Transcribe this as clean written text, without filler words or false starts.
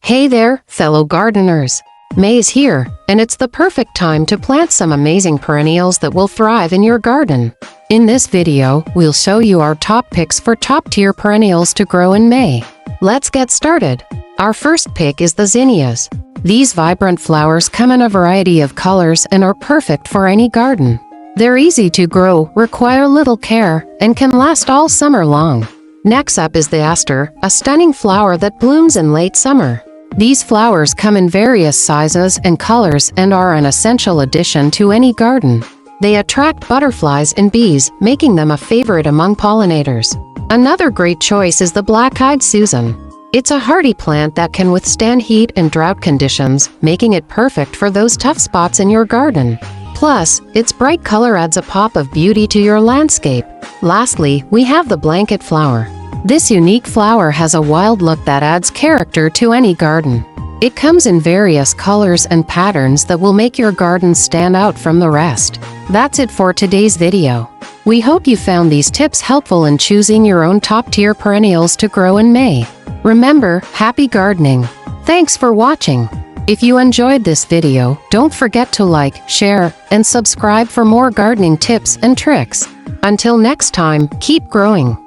Hey there, fellow gardeners! May is here, and it's the perfect time to plant some amazing perennials that will thrive in your garden. In this video, we'll show you our top picks for top-tier perennials to grow in May. Let's get started. Our first pick is the Zinnias. These vibrant flowers come in a variety of colors and are perfect for any garden. They're easy to grow, require little care, and can last all summer long. Next up is the aster, a stunning flower that blooms in late summer. These flowers come in various sizes and colors and are an essential addition to any garden. They attract butterflies and bees, making them a favorite among pollinators. Another great choice is the black-eyed Susan. It's a hardy plant that can withstand heat and drought conditions, making it perfect for those tough spots in your garden. Plus, its bright color adds a pop of beauty to your landscape. Lastly, we have the blanket flower. This unique flower has a wild look that adds character to any garden. It comes in various colors and patterns that will make your garden stand out from the rest. That's it for today's video. We hope you found these tips helpful in choosing your own top-tier perennials to grow in May. Remember, happy gardening! Thanks for watching! If you enjoyed this video, don't forget to like, share, and subscribe for more gardening tips and tricks. Until next time, keep growing!